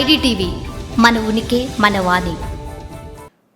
IDTV మన ఉనికి మన వాణి.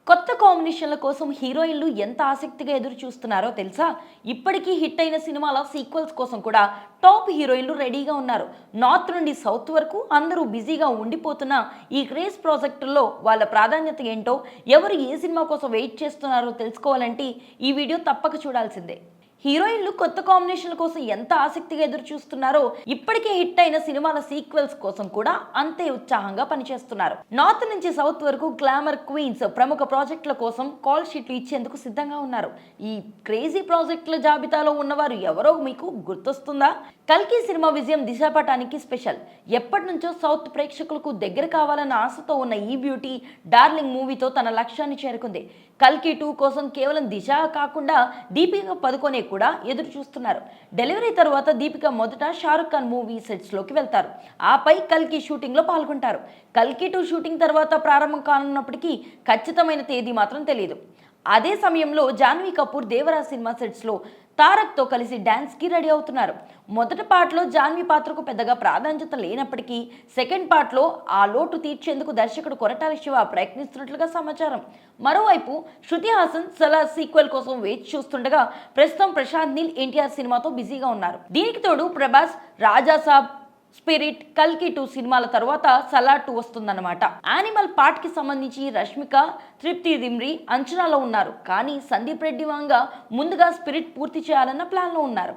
కొత్త కాంబినేషన్ల కోసం హీరోయిన్లు ఎంత ఆసక్తిగా ఎదురు చూస్తున్నారో తెలుసా? ఇప్పటికీ హిట్ అయిన సినిమాల సీక్వెల్స్ కోసం కూడా టాప్ హీరోయిన్లు రెడీగా ఉన్నారు. నార్త్ నుండి సౌత్ వరకు అందరూ బిజీగా ఉండిపోతున్న ఈ క్రేజ్ ప్రాజెక్టుల్లో వాళ్ళ ప్రాధాన్యత ఏంటో, ఎవరు ఏ సినిమా కోసం వెయిట్ చేస్తున్నారో తెలుసుకోవాలంటే ఈ వీడియో తప్పక చూడాల్సిందే. హీరోయిన్లు కొత్త కాంబినేషన్ల కోసం ఎంత ఆసక్తిగా ఎదురు చూస్తున్నారో, ఇప్పటికే హిట్ అయిన సినిమాల సీక్వెల్స్ కోసం కూడా అంతే ఉత్సాహంగా పనిచేస్తున్నారు. నార్త్ నుంచి సౌత్ వరకు గ్లామర్ క్వీన్స్ ప్రముఖ ప్రాజెక్టుల కోసం కాల్ షీట్లు ఇచ్చేందుకు సిద్ధంగా ఉన్నారు. ఈ క్రేజీ ప్రాజెక్టుల జాబితాలో ఉన్నవారు ఎవరో మీకు గుర్తొస్తుందా? కల్కి సినిమా విజయం దిశాపటానికి స్పెషల్. ఎప్పటి నుంచో సౌత్ ప్రేక్షకులకు దగ్గర కావాలన్న ఆశతో ఉన్న ఈ బ్యూటీ డార్లింగ్ మూవీతో తన లక్ష్యాన్ని చేరుకుంది. కల్కి 2 కోసం కేవలం దిశ కాకుండా దీపిక పదుకొనే కూడా ఎదురు చూస్తున్నారు. డెలివరీ తర్వాత దీపిక మొదట షారుఖ్ ఖాన్ మూవీ సెట్స్ లోకి వెళ్తారు. ఆపై కల్కి షూటింగ్ లో పాల్గొంటారు. కల్కి 2 షూటింగ్ తర్వాత ప్రారంభం కానున్నప్పటికీ ఖచ్చితమైన తేదీ మాత్రం తెలియదు. అదే సమయంలో జాన్వీ కపూర్ దేవరా సినిమా సెట్స్ లో తారక్తో కలిసి డాన్స్కి రెడీ అవుతున్నారు. మొదటి పార్ట్లో జాన్వీ పాత్రకు పెద్దగా ప్రాధాన్యత లేనప్పటికీ సెకండ్ పార్ట్లో ఆ లోటు తీర్చేందుకు దర్శకుడు కొరటాల శివ ప్రయత్నిస్తున్నట్లుగా సమాచారం. మరోవైపు శృతి హాసన్ సలార్ సీక్వెల్ కోసం వేచి చూస్తుండగా ప్రస్తుతం ప్రశాంత్ నీల్ ఎన్టీఆర్ సినిమాతో బిజీగా ఉన్నారు. దీనికి తోడు ప్రభాస్ రాజాసాబ్, స్పిరిట్, కల్కి 2 సినిమాల తర్వాత సలార్ 2 వస్తుందన్నమాట. యానిమల్ పార్ట్ కి సంబంధించి రష్మిక, తృప్తి దిమ్రి అంచనాలో ఉన్నారు. కానీ సందీప్ రెడ్డి వంగ ముందుగా స్పిరిట్ పూర్తి చేయాలన్న ప్లాన్ లో ఉన్నారు.